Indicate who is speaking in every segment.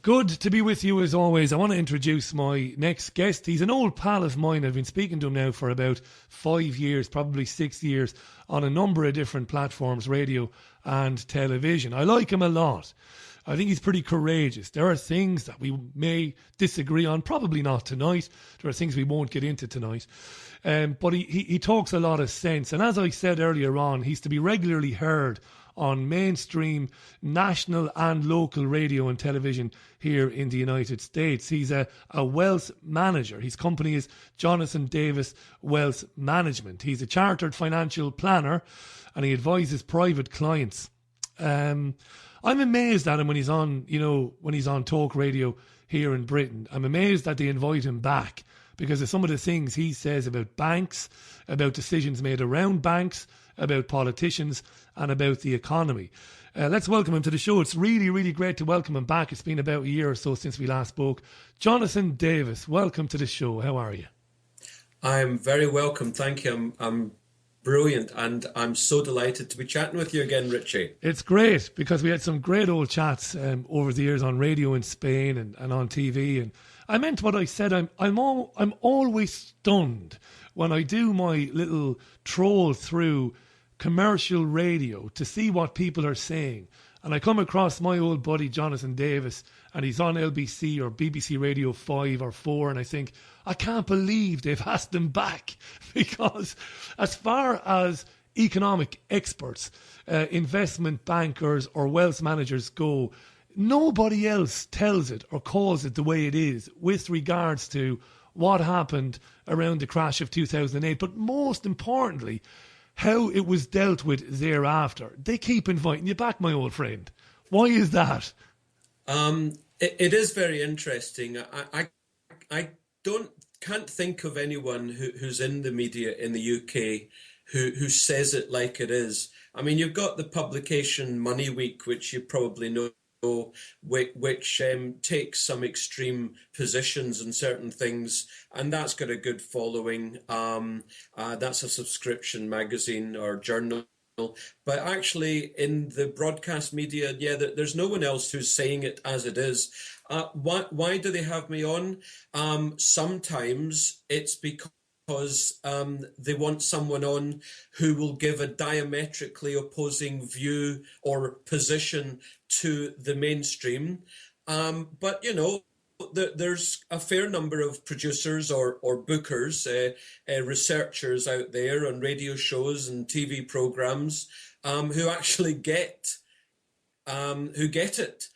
Speaker 1: Good to be with you as always. I want to introduce my next guest. He's an old pal of mine. I've been speaking to him now for about 5 years, probably 6 years, on a number of different platforms, radio and television. I like him a lot. I think he's pretty courageous. There are things that we may disagree on, probably not tonight. There are things we won't get into tonight. But he talks a lot of sense. And as I said earlier on, he's to be regularly heard on mainstream, national and local radio and television here in the United States. He's a wealth manager. His company is Jonathan Davis Wealth Management. He's a chartered financial planner and he advises private clients. I'm amazed at him when he's on talk radio here in Britain. I'm amazed that they invite him back because of some of the things he says about banks, about decisions made around banks, about politicians and about the economy. Let's welcome him to the show. It's really, really great to welcome him back. It's been about a year or so since we last spoke. Jonathan Davis, welcome to the show. How are you?
Speaker 2: I'm very welcome. Thank you. I'm brilliant and I'm so delighted to be chatting with you again, Richie.
Speaker 1: It's great because we had some great old chats over the years on radio in Spain and on TV. And I meant what I said. I'm always stunned when I do my little troll through commercial radio to see what people are saying. And I come across my old buddy Jonathan Davis and he's on LBC or BBC Radio 5 or 4 and I think, I can't believe they've asked him back because as far as economic experts, investment bankers or wealth managers go, nobody else tells it or calls it the way it is with regards to what happened around the crash of 2008, but most importantly, how it was dealt with thereafter. They keep inviting you back, my old friend. Why is that?
Speaker 2: It is very interesting. I can't think of anyone who's in the media in the UK who says it like it is. I mean, you've got the publication Money Week, which you probably know, which takes some extreme positions on certain things, and that's got a good following. That's a subscription magazine or journal. But actually, in the broadcast media, there's no one else who's saying it as it is. Why do they have me on? Sometimes it's because they want someone on who will give a diametrically opposing view or position to the mainstream. But, you know, there's a fair number of producers or bookers, researchers out there on radio shows and TV programs who actually get it.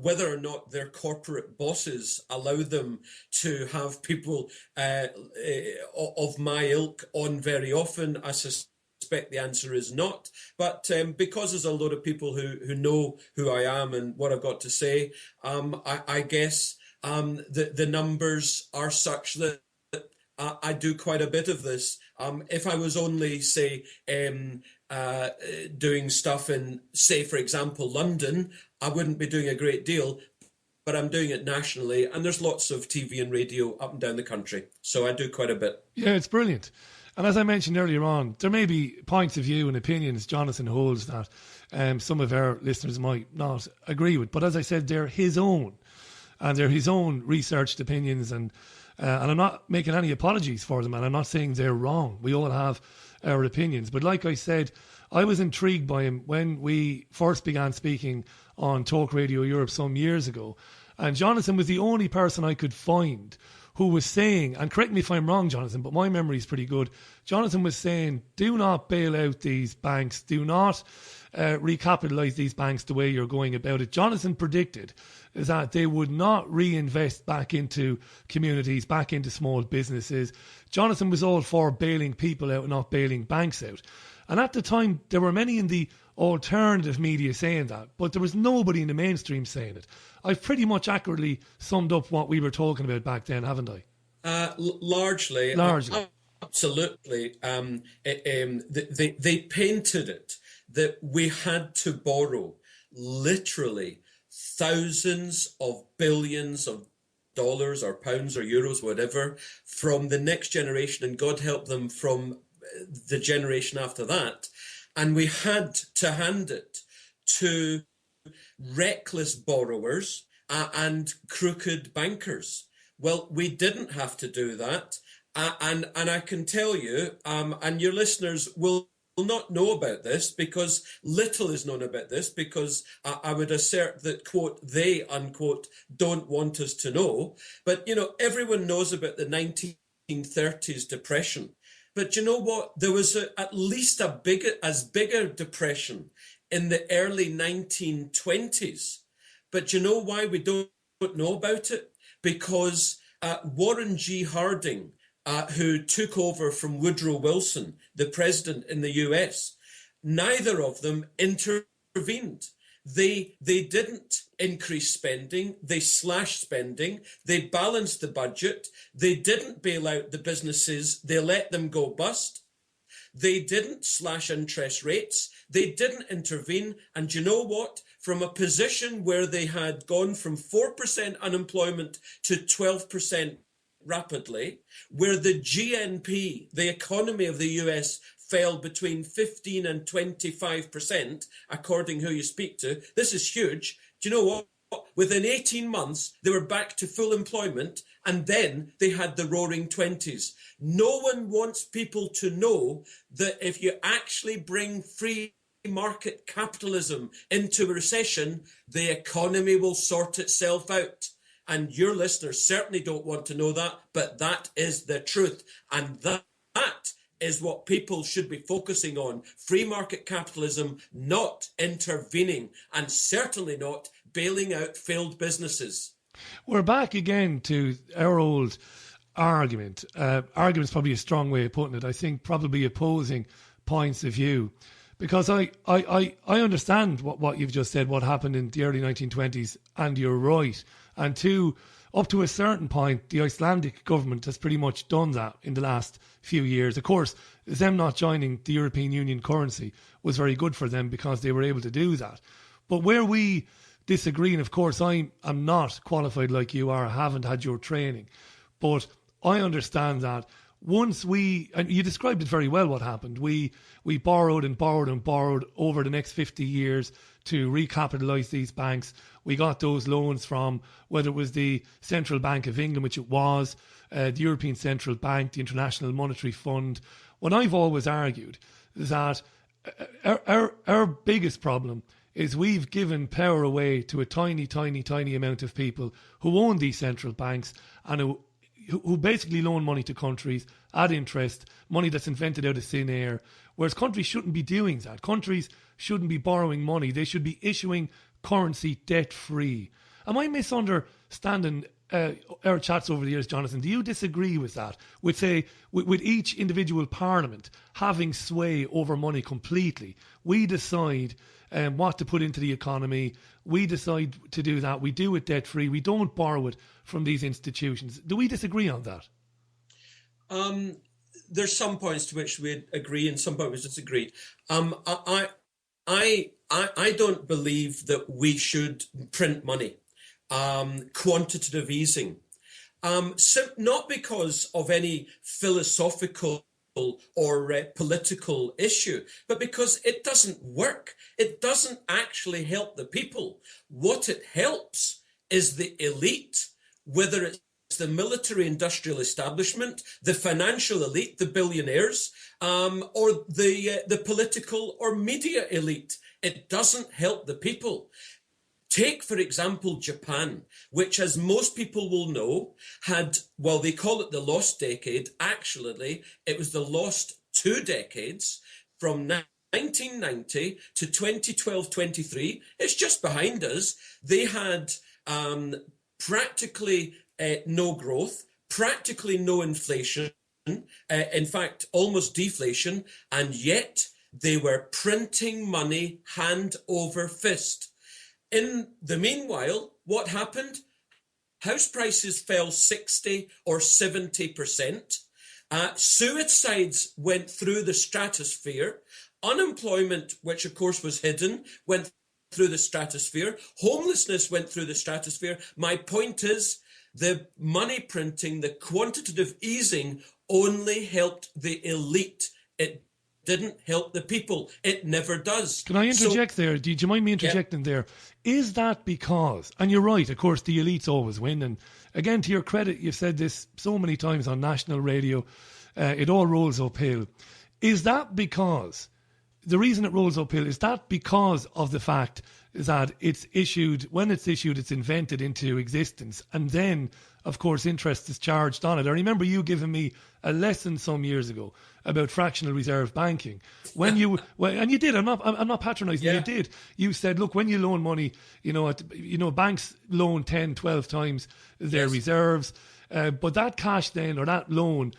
Speaker 2: Whether or not their corporate bosses allow them to have people of my ilk on very often, I suspect the answer is not. But because there's a lot of people who know who I am and what I've got to say, I guess the numbers are such that I do quite a bit of this. If I was only, say, doing stuff in, say, for example, London, I wouldn't be doing a great deal, but I'm doing it nationally, and there's lots of TV and radio up and down the country, so I do quite a bit.
Speaker 1: Yeah, it's brilliant. And as I mentioned earlier on, there may be points of view and opinions Jonathan holds that some of our listeners might not agree with, but as I said, they're his own, and they're his own researched opinions, and I'm not making any apologies for them, and I'm not saying they're wrong. We all have our opinions. But like I said, I was intrigued by him when we first began speaking on Talk Radio Europe some years ago. And Jonathan was the only person I could find who was saying, and correct me if I'm wrong, Jonathan, but my memory is pretty good. Jonathan was saying, do not bail out these banks. Do not recapitalise these banks the way you're going about it. Jonathan predicted that they would not reinvest back into communities, back into small businesses. Jonathan was all for bailing people out, not bailing banks out. And at the time, there were many in the alternative media saying that, but there was nobody in the mainstream saying it. I've pretty much accurately summed up what we were talking about back then, haven't I?
Speaker 2: Largely. Absolutely. They painted it that we had to borrow literally thousands of billions of dollars or pounds or euros, whatever, from the next generation, and God help them from the generation after that. And we had to hand it to reckless borrowers and crooked bankers. Well, we didn't have to do that. And I can tell you, and your listeners will not know about this because little is known about this, because I would assert that, quote, they, unquote, don't want us to know. But, everyone knows about the 1930s depression. But you know what? There was at least as bigger depression in the early 1920s. But you know why we don't know about it? Because Warren G. Harding, who took over from Woodrow Wilson, the president in the US, neither of them intervened. They didn't increase spending, they slashed spending, they balanced the budget, they didn't bail out the businesses, they let them go bust. They didn't slash interest rates, they didn't intervene, and you know what? From a position where they had gone from 4% unemployment to 12% rapidly, where the GNP, the economy of the US, fell between 15 and 25%, according who you speak to. This is huge. Do you know what? Within 18 months, they were back to full employment, and then they had the roaring 20s. No one wants people to know that if you actually bring free market capitalism into a recession, the economy will sort itself out. And your listeners certainly don't want to know that, but that is the truth. And that is what people should be focusing on. Free market capitalism, not intervening, and certainly not bailing out failed businesses.
Speaker 1: We're back again to our old argument. Argument's probably a strong way of putting it. I think probably opposing points of view. Because I understand what you've just said, what happened in the early 1920s, and you're right. And up to a certain point, the Icelandic government has pretty much done that in the last few years. Of course, them not joining the European Union currency was very good for them because they were able to do that. But where we disagree, and of course I'm not qualified like you are, I haven't had your training, but I understand that once and you described it very well what happened, we borrowed and borrowed and borrowed over the next 50 years to recapitalise these banks. We got those loans from, whether it was the Central Bank of England, which it was, the European Central Bank, the International Monetary Fund. What I've always argued is that our biggest problem is we've given power away to a tiny, tiny, tiny amount of people who own these central banks and who basically loan money to countries at interest, money that's invented out of thin air, whereas countries shouldn't be doing that. Countries shouldn't be borrowing money. They should be issuing currency debt-free. Am I misunderstanding our chats over the years, Jonathan? Do you disagree with that? With each individual parliament having sway over money completely, we decide what to put into the economy. We decide to do that. We do it debt-free. We don't borrow it from these institutions. Do we disagree on that?
Speaker 2: There's some points to which we agree and some points we disagree. I don't believe that we should print money. Quantitative easing. Not because of any philosophical or political issue, but because it doesn't work. It doesn't actually help the people. What it helps is the elite, whether it's the military industrial establishment, the financial elite, the billionaires, or the political or media elite. It doesn't help the people. Take, for example, Japan, which, as most people will know, had, well, they call it the lost decade. Actually, it was the lost 2 decades from 1990 to 2012-23. It's just behind us. They had practically no growth, practically no inflation, in fact, almost deflation, and yet they were printing money hand over fist. In the meanwhile, what happened? House prices fell 60 or 70%. Suicides went through the stratosphere. Unemployment, which of course was hidden, went through the stratosphere. Homelessness went through the stratosphere. My point is, the money printing, the quantitative easing only helped the elite. It didn't help the people. It never does.
Speaker 1: Can I interject there? Do you mind me interjecting there? Is that because, and you're right, of course, the elites always win. And again, to your credit, you've said this so many times on national radio, it all rolls uphill. Is that because, the reason it rolls uphill, is that because of the fact that it's issued, when it's issued, it's invented into existence. And then, of course, interest is charged on it. I remember you giving me a lesson some years ago about fractional reserve banking. When you, and you did, I'm not patronising, you did. You said, look, when you loan money, banks loan 10, 12 times their reserves. But that cash then, or that loan,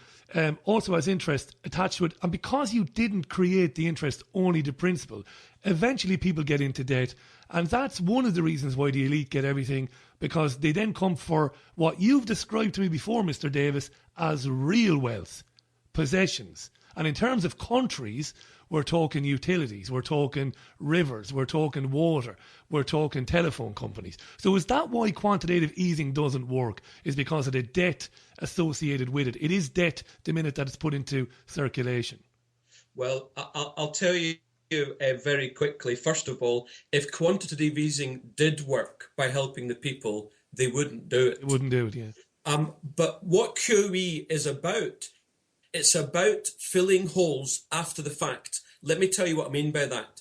Speaker 1: also has interest attached to it. And because you didn't create the interest, only the principal, eventually people get into debt. And that's one of the reasons why the elite get everything, because they then come for what you've described to me before, Mr. Davis, as real wealth, possessions. And in terms of countries, we're talking utilities, we're talking rivers, we're talking water, we're talking telephone companies. So is that why quantitative easing doesn't work? Is because of the debt associated with it? It is debt the minute that it's put into circulation.
Speaker 2: Well, I'll tell you very quickly. First of all, if quantitative easing did work by helping the people, they wouldn't do it.
Speaker 1: They wouldn't do it, yeah.
Speaker 2: But what QE is about, it's about filling holes after the fact. Let me tell you what I mean by that.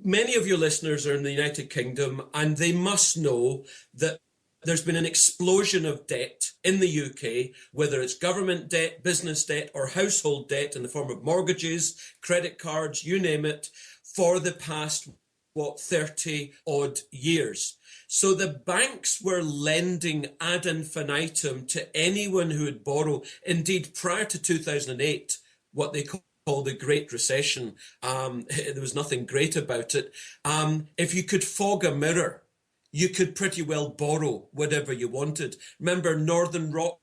Speaker 2: Many of your listeners are in the United Kingdom, and they must know that there's been an explosion of debt in the UK, whether it's government debt, business debt, or household debt in the form of mortgages, credit cards, you name it, for the past, 30 odd years. So the banks were lending ad infinitum to anyone who would borrow. Indeed, prior to 2008, what they call the Great Recession, there was nothing great about it. If you could fog a mirror, you could pretty well borrow whatever you wanted. Remember, Northern Rock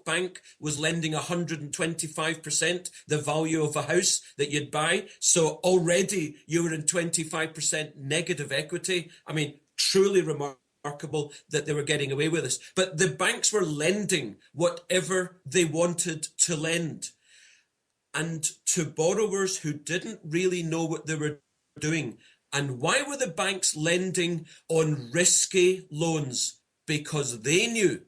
Speaker 2: Bank was lending 125% the value of a house that you'd buy. So already you were in 25% negative equity. I mean, truly remarkable that they were getting away with this. But the banks were lending whatever they wanted to lend. And to borrowers who didn't really know what they were doing. And why were the banks lending on risky loans? Because they knew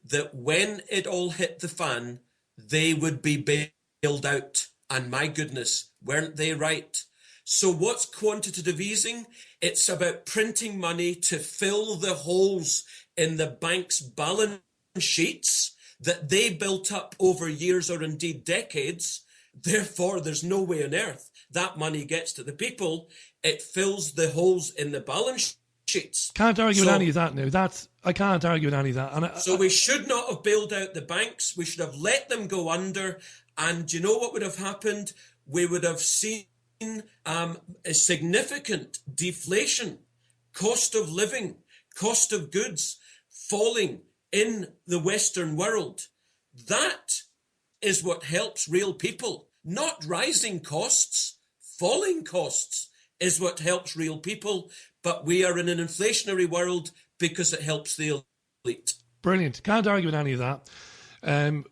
Speaker 2: that when it all hit the fan, they would be bailed out. And my goodness, weren't they right? So what's quantitative easing? It's about printing money to fill the holes in the bank's balance sheets that they built up over years or indeed decades. Therefore, there's no way on earth that money gets to the people. It fills the holes in the balance sheets.
Speaker 1: Can't argue with any of that now. I can't argue with any of that.
Speaker 2: So we should not have bailed out the banks. We should have let them go under. And you know what would have happened? We would have seen a significant deflation, cost of living, cost of goods falling in the Western world. That is what helps real people, not rising costs. Falling costs is what helps real people, but we are in an inflationary world because it helps the elite.
Speaker 1: Brilliant. Can't argue with any of that.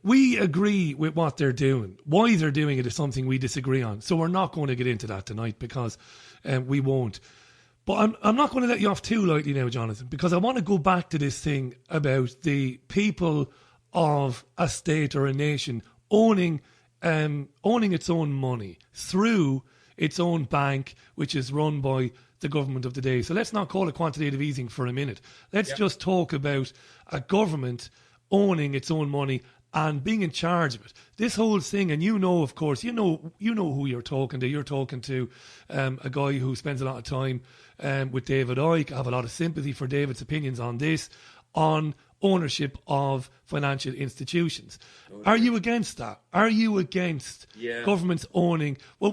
Speaker 1: We agree with what they're doing. Why they're doing it is something we disagree on. So we're not going to get into that tonight because we won't. But I'm not going to let you off too lightly now, Jonathan, because I want to go back to this thing about the people of a state or a nation owning its own money through its own bank, which is run by the government of the day. So let's not call it quantitative easing for a minute. Let's just talk about a government owning its own money and being in charge of it. This whole thing, and of course, you know who you're talking to. You're talking to a guy who spends a lot of time with David Icke. I have a lot of sympathy for David's opinions on this, on ownership of financial institutions. Are you against that? Are you against governments owning? Well,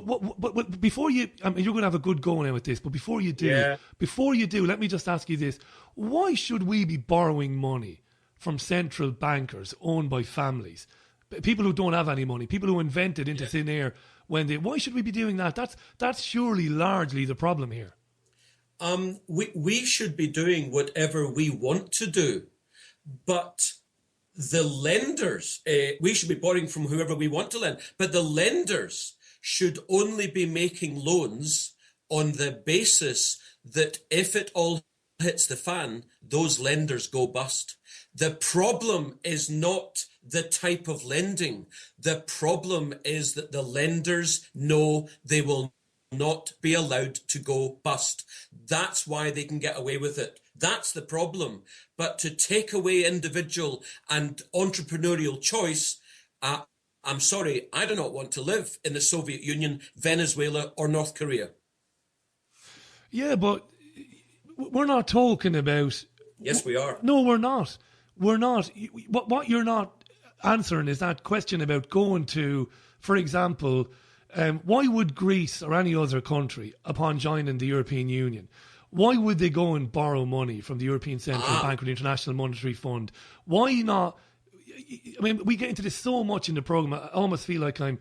Speaker 1: before you, I mean, you're going to have a good go now with this, but before you do, let me just ask you this: why should we be borrowing money from central bankers owned by families, people who don't have any money, people who invented into thin air? Why should we be doing that? That's surely largely the problem here.
Speaker 2: We should be doing whatever we want to do. But the lenders, we should be borrowing from whoever we want to lend. But the lenders should only be making loans on the basis that if it all hits the fan, those lenders go bust. The problem is not the type of lending. The problem is that the lenders know they will not be allowed to go bust. That's why they can get away with it. That's the problem. But to take away individual and entrepreneurial choice, I'm sorry, I do not want to live in the Soviet Union, Venezuela, or North Korea.
Speaker 1: Yeah, but we're not talking about...
Speaker 2: Yes, we are.
Speaker 1: No, we're not. We're not. What you're not answering is that question about going to, for example, why would Greece or any other country, upon joining the European Union, why would they go and borrow money from the European Central Bank or the International Monetary Fund? Why not? I mean, we get into this so much in the programme, I almost feel like I'm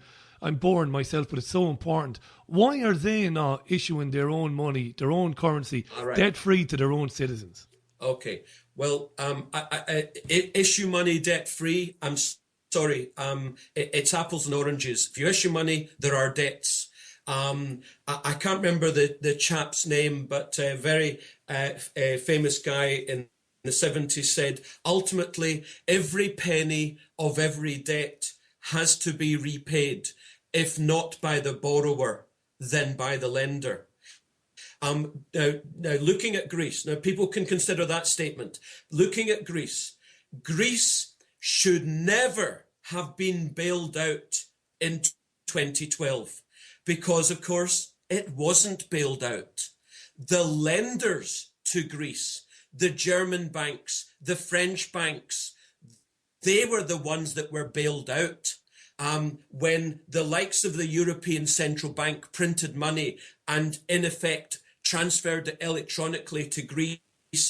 Speaker 1: boring myself, but it's so important. Why are they not issuing their own money, their own currency, debt-free to their own citizens?
Speaker 2: Okay. Well, issue money debt-free, I'm sorry, it's apples and oranges. If you issue money, there are debts. I can't remember the chap's name, but a very famous guy in the 70s said, ultimately, every penny of every debt has to be repaid, if not by the borrower, then by the lender. Now, looking at Greece, now people can consider that statement. Looking at Greece, Greece should never have been bailed out in 2012 because, of course, it wasn't bailed out. The lenders to Greece, the German banks, the French banks, they were the ones that were bailed out. When the likes of the European Central Bank printed money and, in effect, transferred it electronically to Greece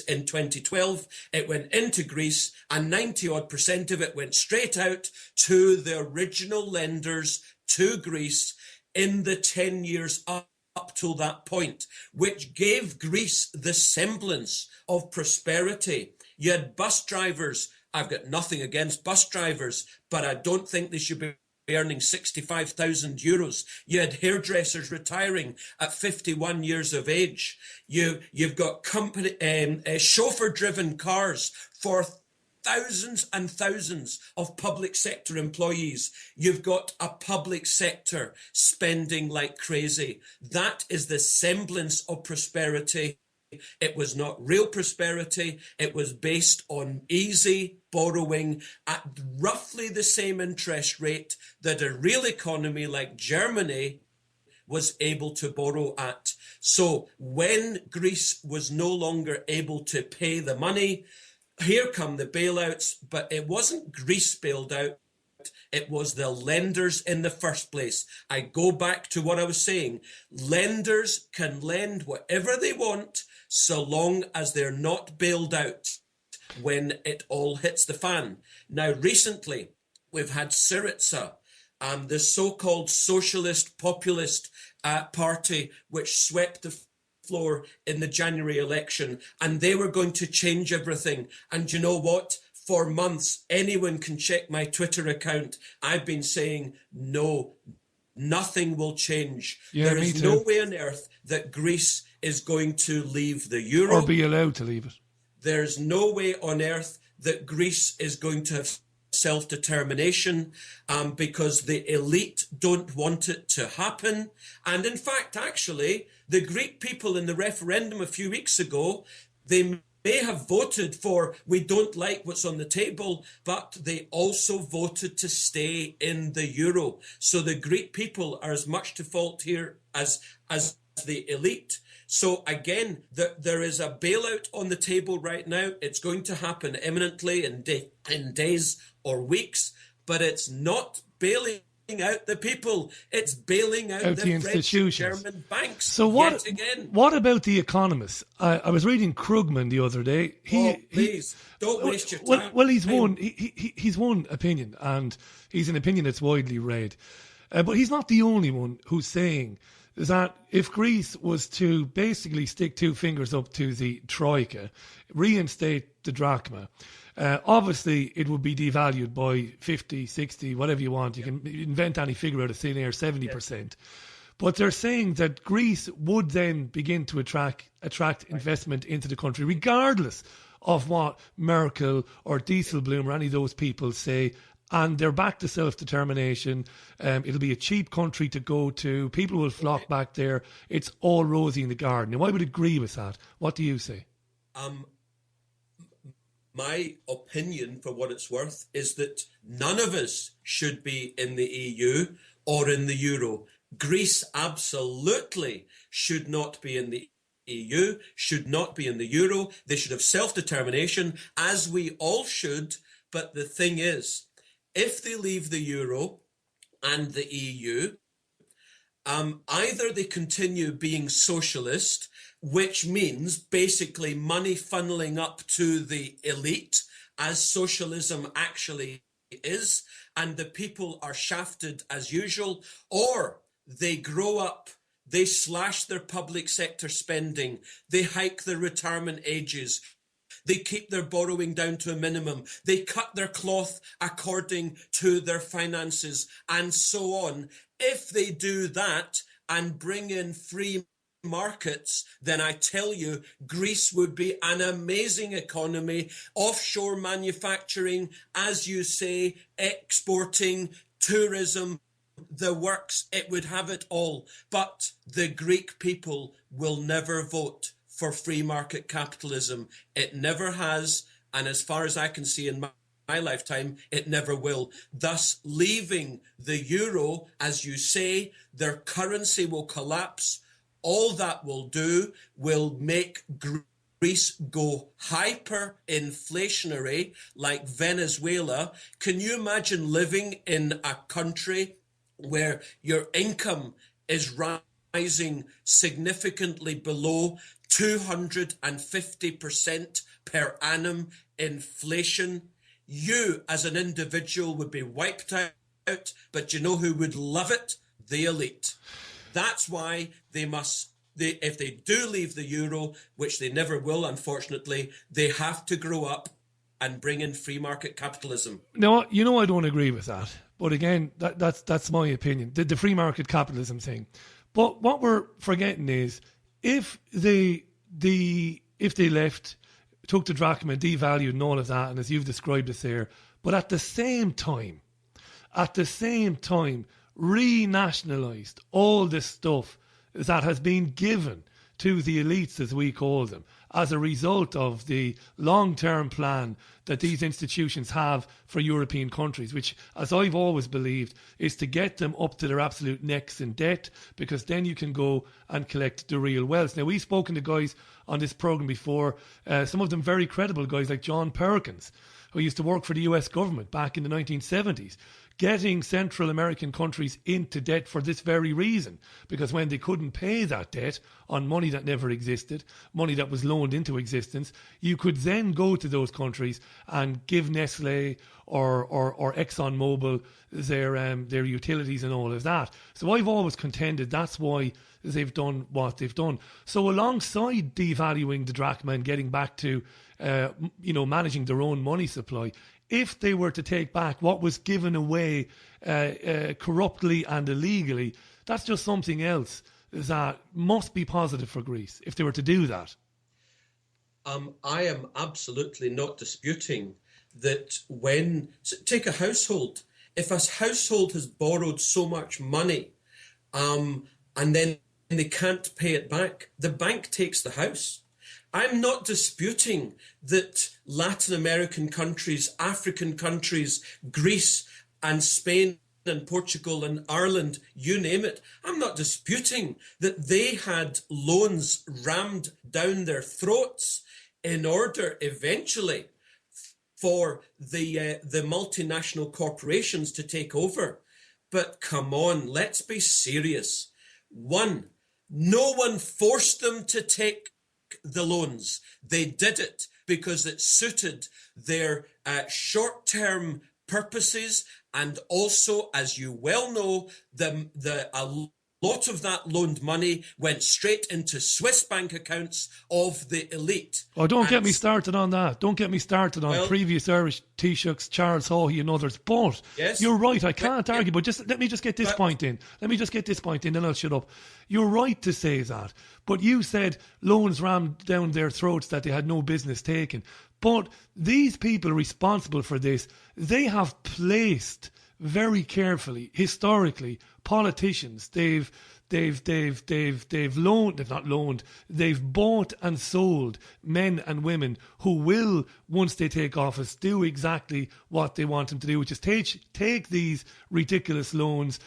Speaker 2: in 2012, it went into Greece and 90% of it went straight out to the original lenders to Greece in the 10 years up till that point, which gave Greece the semblance of prosperity. You had bus drivers. I've got nothing against bus drivers, but I don't think they should be earning 65,000 euros. You had hairdressers retiring at 51 years of age. You've got company chauffeur-driven cars for thousands and thousands of public sector employees. You've got a public sector spending like crazy. That is the semblance of prosperity. It was not real prosperity. It was based on easy borrowing at roughly the same interest rate that a real economy like Germany was able to borrow at. So when Greece was no longer able to pay the money, here come the bailouts, but it wasn't Greece bailed out. It was the lenders in the first place. I go back to what I was saying. Lenders can lend whatever they want so long as they're not bailed out when it all hits the fan. Now, recently, we've had Syriza, the so-called socialist populist party, which swept the floor in the January election, and they were going to change everything. And you know what? For months, anyone can check my Twitter account. I've been saying, no, nothing will change. There is no way on earth that Greece is going to leave the euro.
Speaker 1: Or be allowed to leave it.
Speaker 2: There's no way on earth that Greece is going to have self-determination because the elite don't want it to happen. And in fact, actually, the Greek people in the referendum a few weeks ago, they may have voted for, we don't like what's on the table, but they also voted to stay in the euro. So the Greek people are as much to fault here as the elite. So again, there is a bailout on the table right now. It's going to happen imminently in days or weeks, but it's not bailing out the people. It's bailing out the institutions, French, German banks.
Speaker 1: So what about the economists? I was reading Krugman the other day.
Speaker 2: Please don't waste your time.
Speaker 1: Well, he's one opinion, and he's an opinion that's widely read. But he's not the only one who's saying is that if Greece was to basically stick two fingers up to the Troika, reinstate the drachma, obviously it would be devalued by 50, 60, whatever you want. You can invent any figure out of thin air, 70%. But they're saying that Greece would then begin to attract investment into the country, regardless of what Merkel or Dieselblum or any of those people say. And they're back to self-determination. It'll be a cheap country to go to. People will flock back there. It's all rosy in the garden. And I would agree with that. What do you say?
Speaker 2: My opinion, for what it's worth, is that none of us should be in the EU or in the Euro. Greece absolutely should not be in the EU, should not be in the Euro. They should have self-determination, as we all should. But the thing is, if they leave the Euro and the EU, either they continue being socialist, which means basically money funneling up to the elite, as socialism actually is, and the people are shafted as usual, or they grow up, they slash their public sector spending, they hike their retirement ages, they keep their borrowing down to a minimum, they cut their cloth according to their finances, and so on. If they do that and bring in free markets, then I tell you, Greece would be an amazing economy, offshore manufacturing, as you say, exporting, tourism, the works. It would have it all. But the Greek people will never vote for free market capitalism. It never has, and as far as I can see in my lifetime, it never will. Thus, leaving the euro, as you say, their currency will collapse. All that will do will make Greece go hyperinflationary like Venezuela. Can you imagine living in a country where your income is rising significantly below 250% per annum inflation? You as an individual would be wiped out, but you know who would love it? The elite. That's why if they do leave the euro, which they never will, unfortunately, they have to grow up and bring in free market capitalism.
Speaker 1: No, I don't agree with that. But again, that's my opinion, the free market capitalism thing. But what we're forgetting is if they left, took the drachma, devalued and all of that, and as you've described it there, but at the same time, renationalised all this stuff that has been given to the elites, as we call them, as a result of the long-term plan that these institutions have for European countries, which, as I've always believed, is to get them up to their absolute necks in debt, because then you can go and collect the real wealth. Now, we've spoken to guys on this programme before, some of them very credible guys like John Perkins, who used to work for the US government back in the 1970s, getting Central American countries into debt for this very reason. Because when they couldn't pay that debt on money that never existed, money that was loaned into existence, you could then go to those countries and give Nestle or ExxonMobil their utilities and all of that. So I've always contended that's why they've done what they've done. So alongside devaluing the drachma and getting back to managing their own money supply, if they were to take back what was given away corruptly and illegally, that's just something else that must be positive for Greece if they were to do that.
Speaker 2: I am absolutely not disputing that take a household. If a household has borrowed so much money and then they can't pay it back, the bank takes the house. I'm not disputing that Latin American countries, African countries, Greece and Spain and Portugal and Ireland, you name it, I'm not disputing that they had loans rammed down their throats in order eventually for the multinational corporations to take over. But come on, let's be serious. One, no one forced them to take the loans. They did it because it suited their short-term purposes, and also, as you well know, a lot of that loaned money went straight into Swiss bank accounts of the elite.
Speaker 1: Oh, don't get me started on that. Don't get me started on previous Irish Taoiseachs, Charles Haughey and others. But
Speaker 2: yes,
Speaker 1: you're right, I can't argue, but just let me just get this point in. Let me just get this point in, then I'll shut up. You're right to say that. But you said loans rammed down their throats that they had no business taking. But these people responsible for this, they have placed very carefully, historically, politicians. They've bought and sold men and women who will, once they take office, do exactly what they want them to do, which is take these ridiculous loans.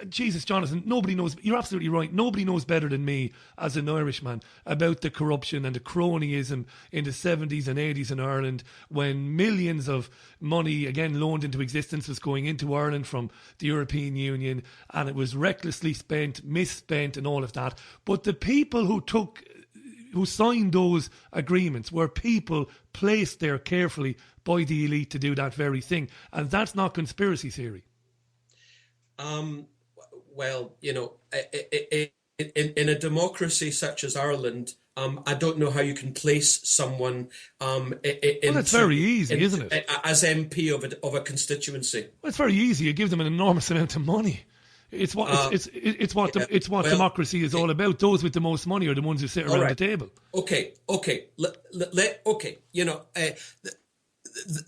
Speaker 1: Jesus, Jonathan, nobody knows. You're absolutely right. Nobody knows better than me as an Irishman about the corruption and the cronyism in the 70s and 80s in Ireland, when millions of money, again loaned into existence, was going into Ireland from the European Union, and it was recklessly spent, misspent and all of that. But the people who signed those agreements were people placed there carefully by the elite to do that very thing. And that's not conspiracy theory.
Speaker 2: Well, you know, in a democracy such as Ireland, I don't know how you can place someone well,
Speaker 1: it's very easy, isn't it?
Speaker 2: As MP of a constituency.
Speaker 1: Well, it's very easy. You give them an enormous amount of money. It's what democracy is all about. Those with the most money are the ones who sit around the table.
Speaker 2: Okay. You know,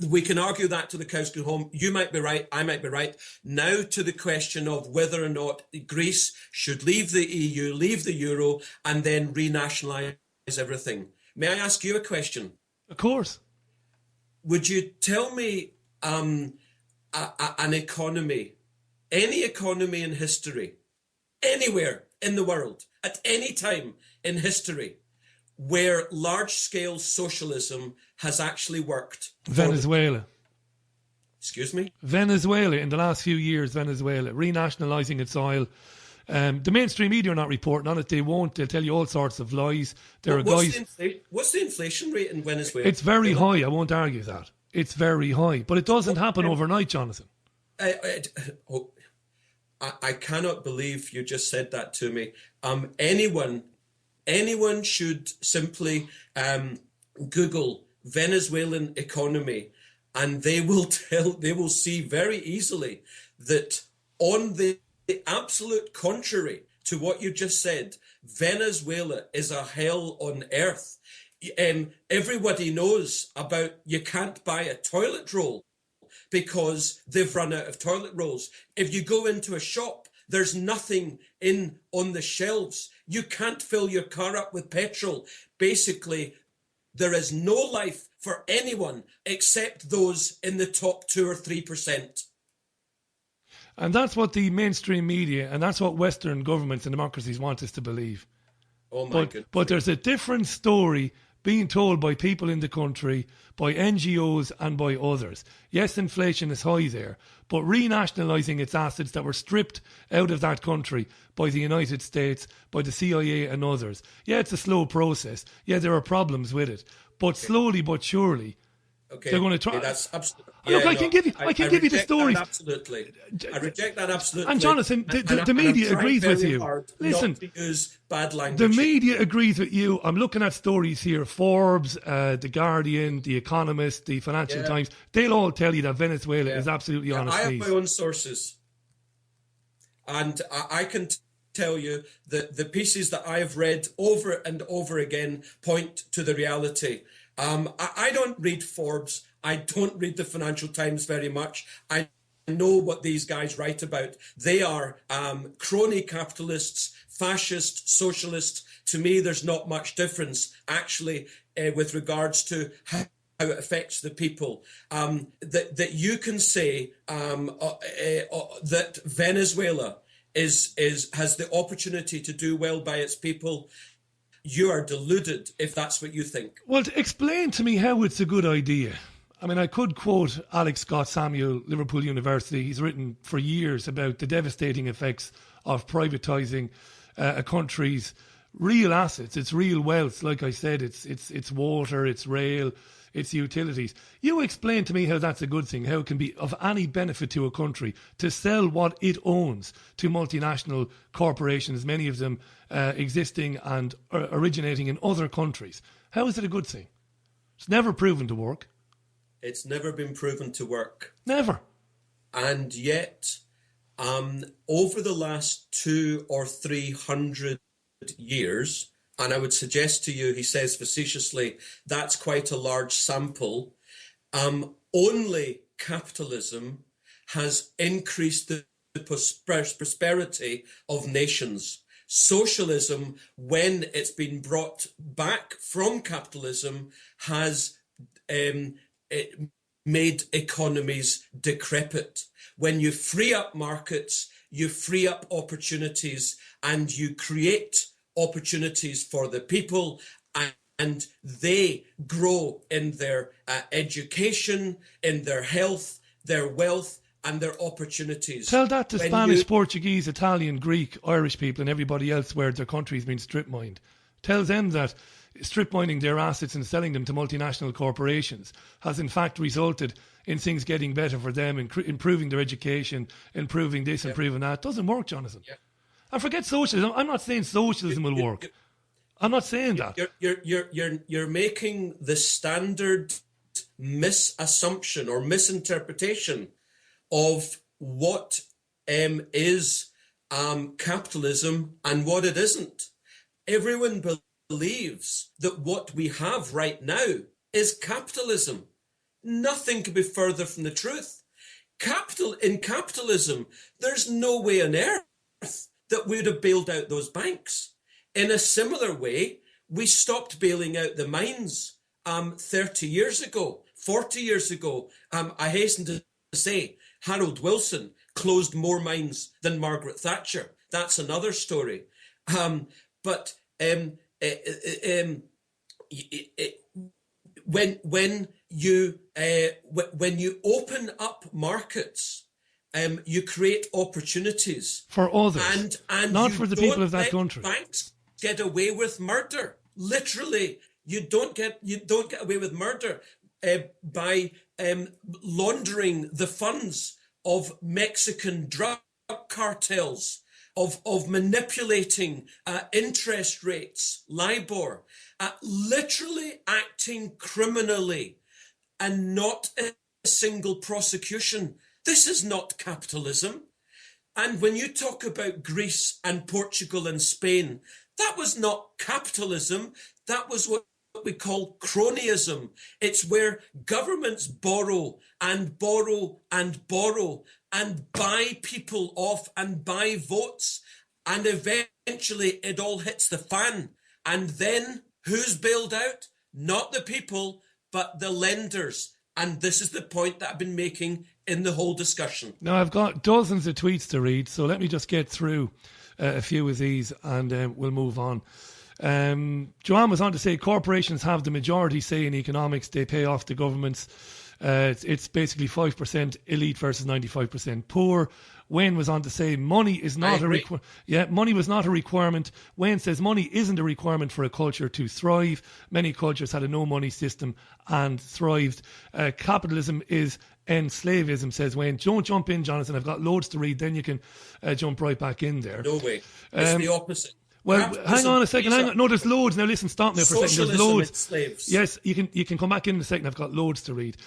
Speaker 2: we can argue that to the cows go home. You might be right. I might be right. Now to the question of whether or not Greece should leave the EU, leave the euro, and then renationalise everything. May I ask you a question?
Speaker 1: Of course.
Speaker 2: Would you tell me an economy, any economy in history, anywhere in the world, at any time in history, where large-scale socialism has actually worked?
Speaker 1: Venezuela.
Speaker 2: Excuse me?
Speaker 1: Venezuela, in the last few years, renationalising its oil. The mainstream media are not reporting on it. They won't. They'll tell you all sorts of lies.
Speaker 2: What's the inflation rate in Venezuela?
Speaker 1: It's very high. I won't argue that. It's very high. But it doesn't happen overnight, Jonathan.
Speaker 2: I cannot believe you just said that to me. Anyone should simply Google Venezuelan economy, and they will see very easily that on the absolute contrary to what you just said, Venezuela is a hell on earth. Everybody knows about you can't buy a toilet roll because they've run out of toilet rolls. If you go into a shop, there's nothing on the shelves. You can't fill your car up with petrol. Basically, there is no life for anyone except those in the top 2 or 3%.
Speaker 1: And that's what the mainstream media and that's what Western governments and democracies want us to believe.
Speaker 2: Oh my goodness.
Speaker 1: But there's a different story being told by people in the country, by NGOs and by others. Yes, inflation is high there, but renationalising its assets that were stripped out of that country by the United States, by the CIA and others. Yeah, it's a slow process. Yeah, there are problems with it. But slowly but surely, they're going to try.
Speaker 2: That's absolutely.
Speaker 1: Look, I can give you the stories.
Speaker 2: Absolutely, I reject that absolutely.
Speaker 1: And Jonathan, the media agrees with you. Listen,
Speaker 2: not to use bad language.
Speaker 1: The media agrees with you. I'm looking at stories here: Forbes, The Guardian, The Economist, The Financial Times. They'll all tell you that Venezuela is absolutely on its knees.
Speaker 2: I have my own sources, and I can tell you that the pieces that I have read over and over again point to the reality. I don't read Forbes. I don't read the Financial Times very much. I know what these guys write about. They are crony capitalists, fascist, socialists. To me, there's not much difference, actually, with regards to how it affects the people. That you can say that Venezuela has the opportunity to do well by its people. You are deluded if that's what you think.
Speaker 1: Well, explain to me how it's a good idea. I mean, I could quote Alex Scott Samuel, Liverpool University. He's written for years about the devastating effects of privatising a country's real assets, its real wealth. Like I said, it's water, it's rail, its utilities. You explain to me how that's a good thing, how it can be of any benefit to a country to sell what it owns to multinational corporations, many of them existing and originating in other countries. How is it a good thing? It's never proven to work.
Speaker 2: It's never been proven to work.
Speaker 1: Never.
Speaker 2: And yet, over the last 200 or 300 years, and I would suggest to you, he says facetiously, that's quite a large sample, only capitalism has increased the prosperity of nations. Socialism, when it's been brought back from capitalism, has made economies decrepit. When you free up markets, you free up opportunities, and you create opportunities for the people, and they grow in their education, in their health, their wealth, and their opportunities.
Speaker 1: Tell that to Spanish, Portuguese, Italian, Greek, Irish people and everybody else where their country's been strip mined. Tell them that strip mining their assets and selling them to multinational corporations has in fact resulted in things getting better for them, improving their education, improving this, improving that. It doesn't work, Jonathan. And forget socialism. I'm not saying socialism will work. I'm not saying that.
Speaker 2: You're making the standard misassumption or misinterpretation of what is capitalism and what it isn't. Everyone believes that what we have right now is capitalism. Nothing could be further from the truth. In capitalism, there's no way on earth that we would have bailed out those banks. In a similar way, we stopped bailing out the mines 30 years ago, 40 years ago. I hasten to say, Harold Wilson closed more mines than Margaret Thatcher. That's another story. But when you open up markets, you create opportunities
Speaker 1: for others, and not for the people of that country.
Speaker 2: Banks get away with murder. Literally, you don't get away with murder by laundering the funds of Mexican drug cartels, of manipulating interest rates, LIBOR, literally acting criminally, and not a single prosecution. This is not capitalism. And when you talk about Greece and Portugal and Spain, that was not capitalism. That was what we call cronyism. It's where governments borrow and borrow and borrow and buy people off and buy votes. And eventually it all hits the fan. And then who's bailed out? Not the people, but the lenders. And this is the point that I've been making in the whole discussion.
Speaker 1: Now, I've got dozens of tweets to read, so let me just get through a few of these and we'll move on. Joanne was on to say corporations have the majority say in economics. They pay off the governments. It's basically 5% elite versus 95% poor. Wayne was on to say money is not money was not a requirement. Wayne says money isn't a requirement for a culture to thrive. Many cultures had a no money system and thrived. Capitalism is enslavism, says Wayne. Don't jump in, Jonathan. I've got loads to read. Then you can jump right back in there.
Speaker 2: No way. It's the opposite.
Speaker 1: Well, hang on a second. No, there's loads. Now listen, stop now for a second. There's loads.
Speaker 2: Slaves.
Speaker 1: Yes, you can come back in a second. I've got loads to read.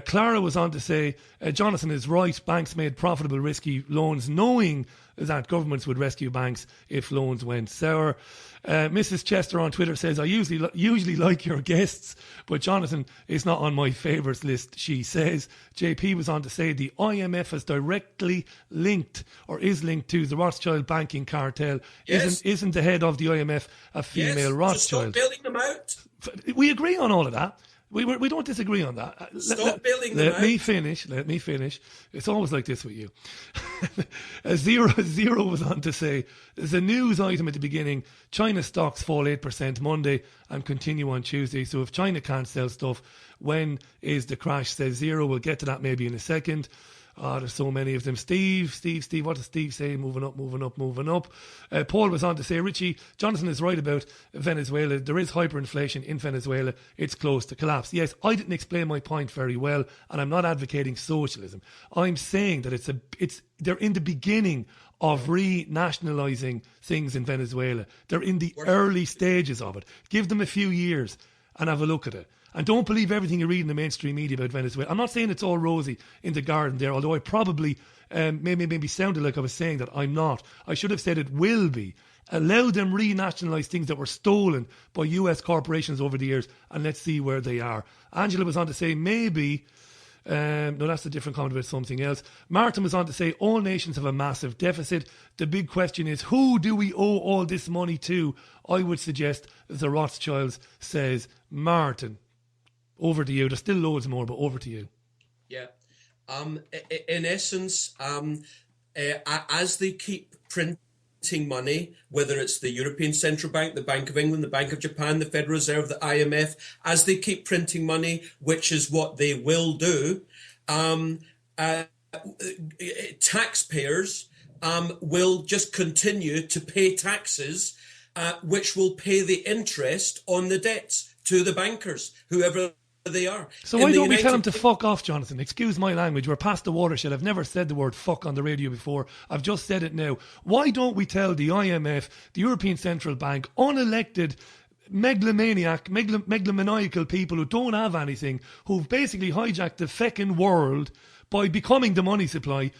Speaker 1: Clara was on to say, Jonathan is right. Banks made profitable, risky loans, knowing that governments would rescue banks if loans went sour. Mrs. Chester on Twitter says, I usually like your guests, but Jonathan is not on my favourites list, she says. JP was on to say the IMF is directly linked or is linked to the Rothschild banking cartel.
Speaker 2: Yes.
Speaker 1: Isn't the head of the IMF a female Rothschild?
Speaker 2: So stop bailing them out.
Speaker 1: We agree on all of that. We don't disagree on that.
Speaker 2: Stop bailing them out.
Speaker 1: Let me finish. It's always like this with you. Zero was on to say, there's a news item at the beginning. China stocks fall 8% Monday and continue on Tuesday. So if China can't sell stuff, when is the crash? Says Zero. We'll get to that maybe in a second. There's so many of them. Steve, what does Steve say? Moving up. Paul was on to say, Richie, Jonathan is right about Venezuela. There is hyperinflation in Venezuela. It's close to collapse. Yes, I didn't explain my point very well, and I'm not advocating socialism. I'm saying that they're in the beginning of renationalising things in Venezuela. They're in the early stages of it. Give them a few years and have a look at it. And don't believe everything you read in the mainstream media about Venezuela. I'm not saying it's all rosy in the garden there, although I probably maybe sounded like I was saying that. I'm not. I should have said it will be. Allow them renationalise things that were stolen by US corporations over the years, and let's see where they are. Angela was on to say maybe... no, that's a different comment about something else. Martin was on to say all nations have a massive deficit. The big question is, who do we owe all this money to? I would suggest the Rothschilds, says Martin. Over to you. There's still loads more, but over to you.
Speaker 2: Yeah. In essence, as they keep printing money, whether it's the European Central Bank, the Bank of England, the Bank of Japan, the Federal Reserve, the IMF, as they keep printing money, which is what they will do, taxpayers will just continue to pay taxes, which will pay the interest on the debts to the bankers, whoever they are.
Speaker 1: So why don't we tell them to fuck off, Jonathan? Excuse my language. We're past the watershed. I've never said the word fuck on the radio before. I've just said it now. Why don't we tell the IMF, the European Central Bank, unelected megalomaniacal people who don't have anything, who've basically hijacked the feckin' world by becoming the money supply,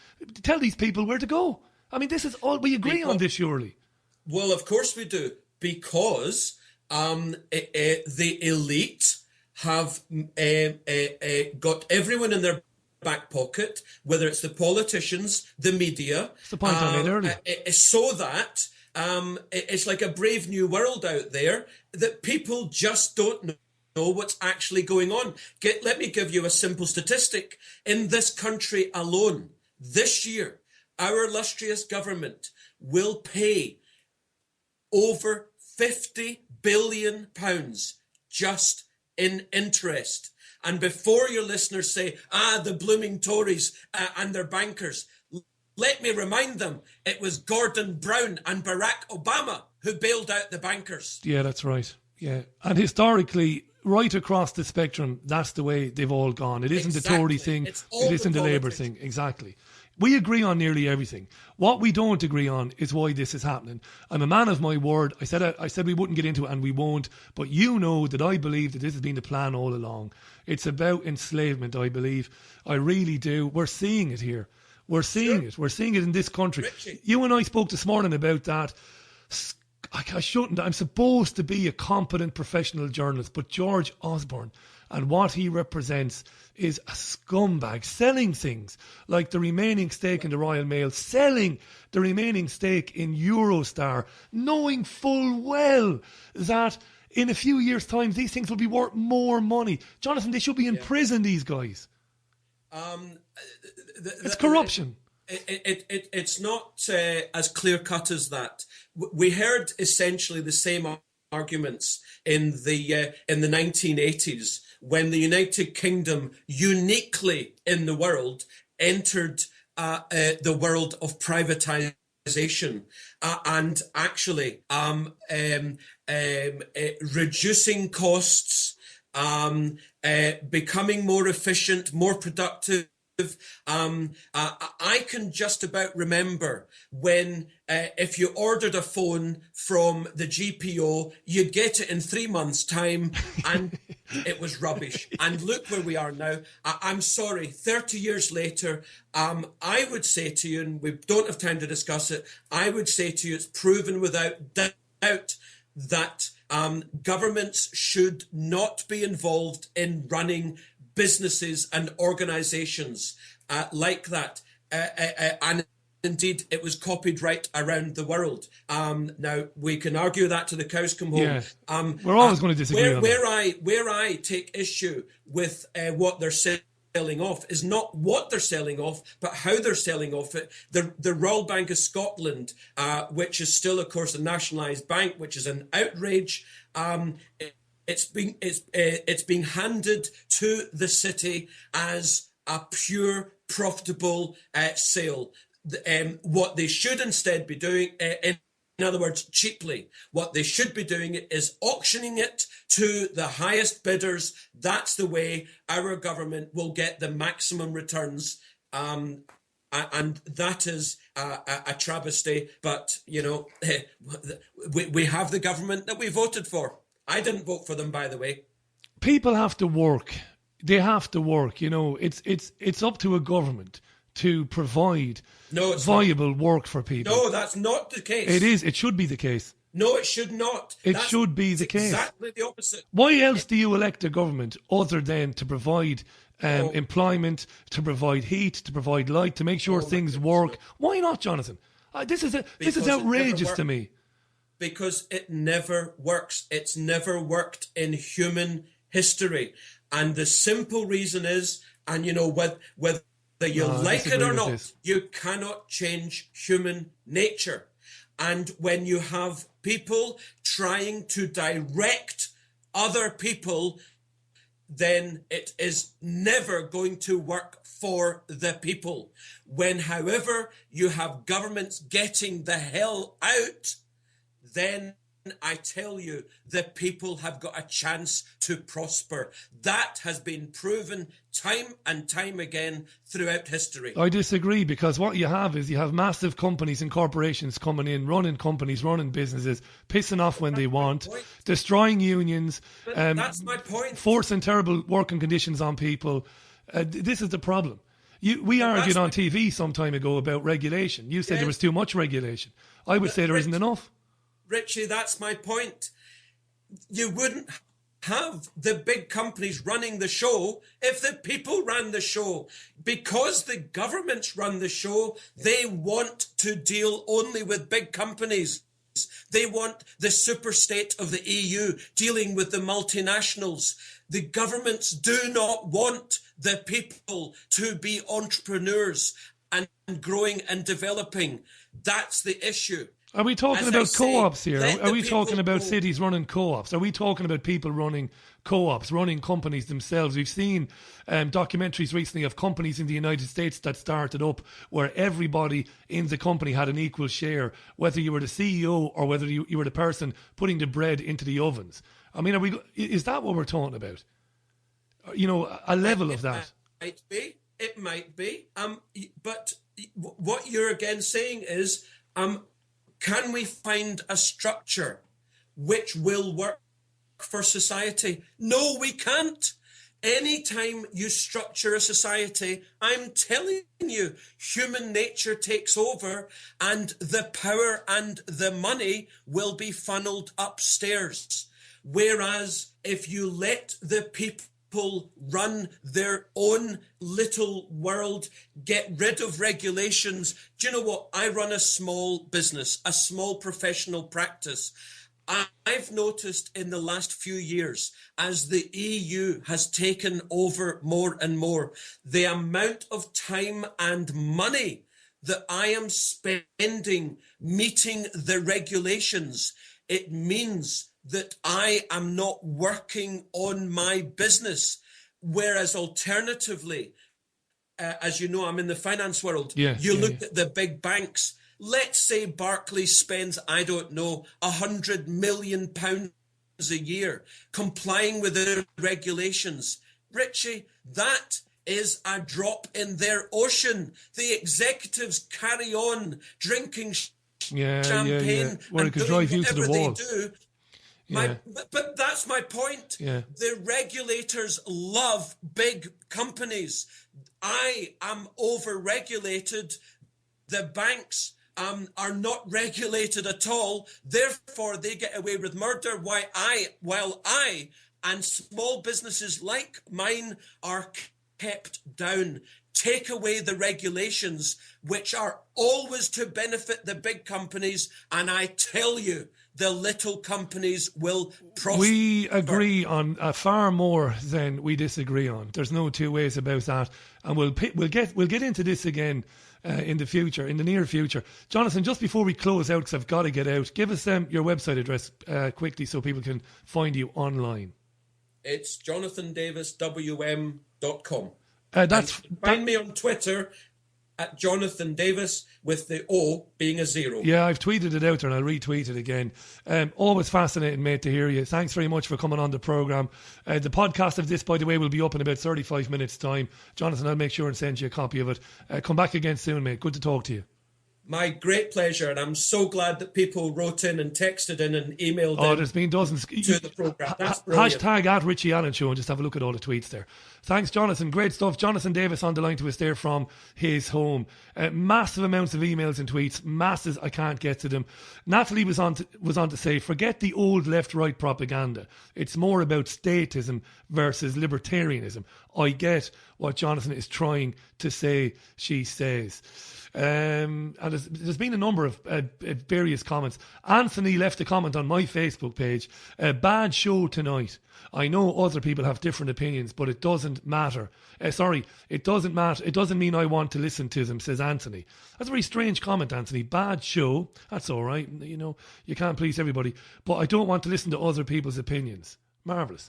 Speaker 1: tell these people where to go? I mean, this is all... We agree on this, surely.
Speaker 2: Well, of course we do. Because the elite have got everyone in their back pocket, whether it's the politicians, the media.
Speaker 1: That's the point I made earlier.
Speaker 2: So that it's like a brave new world out there that people just don't know what's actually going on. Let me give you a simple statistic. In this country alone, this year, our illustrious government will pay over £50 billion just in interest. And before your listeners say, the blooming Tories and their bankers, let me remind them, it was Gordon Brown and Barack Obama who bailed out the bankers.
Speaker 1: Yeah, that's right. Yeah. And historically, right across the spectrum, that's the way they've all gone. It isn't the Tory thing. It isn't the Labour thing. Exactly. We agree on nearly everything. What we don't agree on is why this is happening. I'm a man of my word. I said we wouldn't get into it, and we won't. But you know that I believe that this has been the plan all along. It's about enslavement, I believe. I really do. We're seeing it here. We're seeing it. We're seeing it in this country.
Speaker 2: Richie.
Speaker 1: You and I spoke this morning about that. I shouldn't. I'm supposed to be a competent professional journalist, but George Osborne and what he represents is a scumbag, selling things like the remaining stake in the Royal Mail, selling the remaining stake in Eurostar, knowing full well that in a few years' time these things will be worth more money. Jonathan, they should be in prison, these guys. It's corruption.
Speaker 2: It's not as clear-cut as that. We heard essentially the same arguments in the 1980s when the United Kingdom, uniquely in the world, entered the world of privatisation and actually reducing costs, becoming more efficient, more productive. I can just about remember when if you ordered a phone from the GPO, you'd get it in 3 months' time, and it was rubbish. And look where we are now. I'm sorry, 30 years later, I would say to you, and we don't have time to discuss it, I would say to you it's proven without doubt that governments should not be involved in running businesses and organisations like that. And indeed, it was copied right around the world. Now, we can argue that to the cows come home.
Speaker 1: Yeah. We're always going to disagree on that.
Speaker 2: Where I take issue with what they're selling off is not what they're selling off, but how they're selling off it. The Royal Bank of Scotland, which is still, of course, a nationalised bank, which is an outrage. It's being handed to the city as a pure profitable sale. What they should instead be doing, in other words, cheaply, what they should be doing is auctioning it to the highest bidders. That's the way our government will get the maximum returns. And that is a travesty. But, you know, we have the government that we voted for. I didn't vote for them, by the way.
Speaker 1: People have to work. They have to work. You know, it's up to a government to provide viable work for people.
Speaker 2: No, that's not the case.
Speaker 1: It is. It should be the case.
Speaker 2: No, it should not.
Speaker 1: It should be the case.
Speaker 2: Exactly the opposite.
Speaker 1: Why else do you elect a government other than to provide employment, to provide heat, to provide light, to make sure things work? Why not, Jonathan? This is outrageous to me.
Speaker 2: Because it never works. It's never worked in human history. And the simple reason is, and you know, whether you like it or not, you cannot change human nature. And when you have people trying to direct other people, then it is never going to work for the people. When, however, you have governments getting the hell out, then I tell you, the people have got a chance to prosper. That has been proven time and time again throughout history.
Speaker 1: I disagree, because what you have is you have massive companies and corporations coming in, running companies, running businesses, pissing off when they want, destroying unions,
Speaker 2: that's my point.
Speaker 1: Forcing terrible working conditions on people. This is the problem. We argued on TV some time ago about regulation. You said there was too much regulation. I would say there isn't enough.
Speaker 2: Richie, that's my point. You wouldn't have the big companies running the show if the people ran the show. Because the governments run the show, they want to deal only with big companies. They want the superstate of the EU dealing with the multinationals. The governments do not want the people to be entrepreneurs and growing and developing. That's the issue.
Speaker 1: Are we talking about co-ops here? Are we talking about cities running co-ops? Are we talking about people running co-ops, running companies themselves? We've seen documentaries recently of companies in the United States that started up where everybody in the company had an equal share, whether you were the CEO or whether you were the person putting the bread into the ovens. I mean, is that what we're talking about? You know, a level of that.
Speaker 2: It might be. But what you're again saying is, can we find a structure which will work for society? No, we can't. Anytime you structure a society, I'm telling you, human nature takes over and the power and the money will be funneled upstairs. Whereas if you let the people run their own little world, get rid of regulations. Do you know what? I run a small business, a small professional practice. I've noticed in the last few years, as the EU has taken over more and more, the amount of time and money that I am spending meeting the regulations, it means that I am not working on my business. Whereas alternatively, as you know, I'm in the finance world. You look at the big banks. Let's say Barclays spends, I don't know, £100 million a year complying with the regulations. Richie, that is a drop in their ocean. The executives carry on drinking champagne
Speaker 1: Well, it could drive you to the wall.
Speaker 2: But that's my point. The regulators love big companies. I am over-regulated. The banks are not regulated at all. Therefore, they get away with murder while I and small businesses like mine are kept down. Take away the regulations, which are always to benefit the big companies, and I tell you, the little companies will prosper. We
Speaker 1: agree on far more than we disagree on. There's no two ways about that, and we'll get into this again in the near future. Jonathan, just before we close out, because I've got to get out, give us your website address quickly so people can find you online.
Speaker 2: It's jonathandaviswm.com. Find me on Twitter at Jonathan Davis, with the O being a 0.
Speaker 1: Yeah, I've tweeted it out there and I'll retweet it again. Always fascinating, mate, to hear you. Thanks very much for coming on the programme. The podcast of this, by the way, will be up in about 35 minutes' time. Jonathan, I'll make sure and send you a copy of it. Come back again soon, mate. Good to talk to you.
Speaker 2: My great pleasure, and I'm so glad that people wrote in and texted in and emailed in.
Speaker 1: There's been dozens.
Speaker 2: To the programme. That's brilliant.
Speaker 1: Hashtag at Richie Allen Show and just have a look at all the tweets there. Thanks, Jonathan. Great stuff. Jonathan Davis on the line to us there from his home. Massive amounts of emails and tweets. Masses. I can't get to them. Natalie was on to say, forget the old left-right propaganda. It's more about statism versus libertarianism. I get what Jonathan is trying to say, she says. And there's been a number of various comments. Anthony left a comment on my Facebook page. Bad show tonight. I know other people have different opinions, but it doesn't matter. It doesn't matter. It doesn't mean I want to listen to them, says Anthony. That's a very strange comment, Anthony. Bad show. That's all right. You know, you can't please everybody. But I don't want to listen to other people's opinions. Marvellous.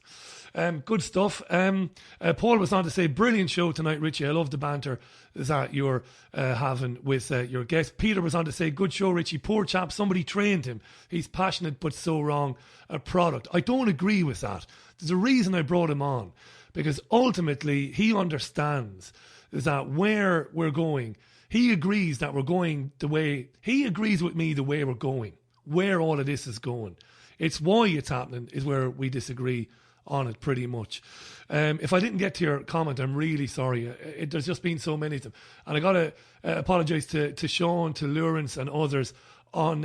Speaker 1: Good stuff. Paul was on to say, brilliant show tonight, Richie. I love the banter that you're having with your guest. Peter was on to say, good show, Richie. Poor chap, somebody trained him. He's passionate but so wrong a product. I don't agree with that. There's a reason I brought him on, because ultimately he understands that where we're going, he agrees that we're going the way, he agrees with me the way we're going, where all of this is going. It's why it's happening is where we disagree on it pretty much. If I didn't get to your comment, I'm really sorry. There's just been so many of them. And I got to apologise to Sean, to Lawrence and others on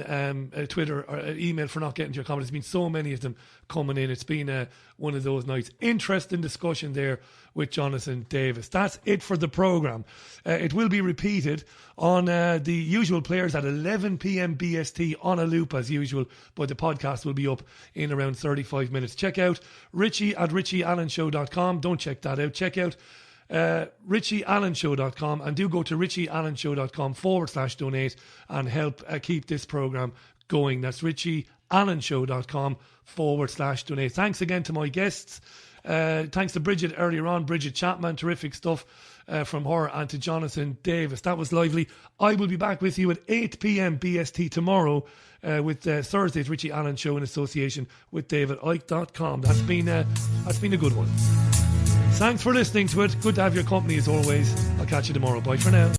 Speaker 1: Twitter or email for not getting to your comment. There's been so many of them coming in. It's been one of those nights. Interesting discussion there with Jonathan Davis. That's it for the programme. It will be repeated on the usual players at 11 p.m. BST on a loop as usual, but the podcast will be up in around 35 minutes. Check out Richie at richieallenshow.com. Don't check that out. Check out richieallenshow.com, and do go to richieallenshow.com/donate and help keep this programme going. That's richieallenshow.com/donate. Thanks again to my guests. Thanks to Bridget earlier on, Bridget Chapman, terrific stuff from her, and to Jonathan Davis. That was lively. I will be back with you at 8 p.m. BST tomorrow with Thursday's Richie Allen Show in association with DavidIke.com. That's been a good one. Thanks for listening to it. Good to have your company as always. I'll catch you tomorrow. Bye for now.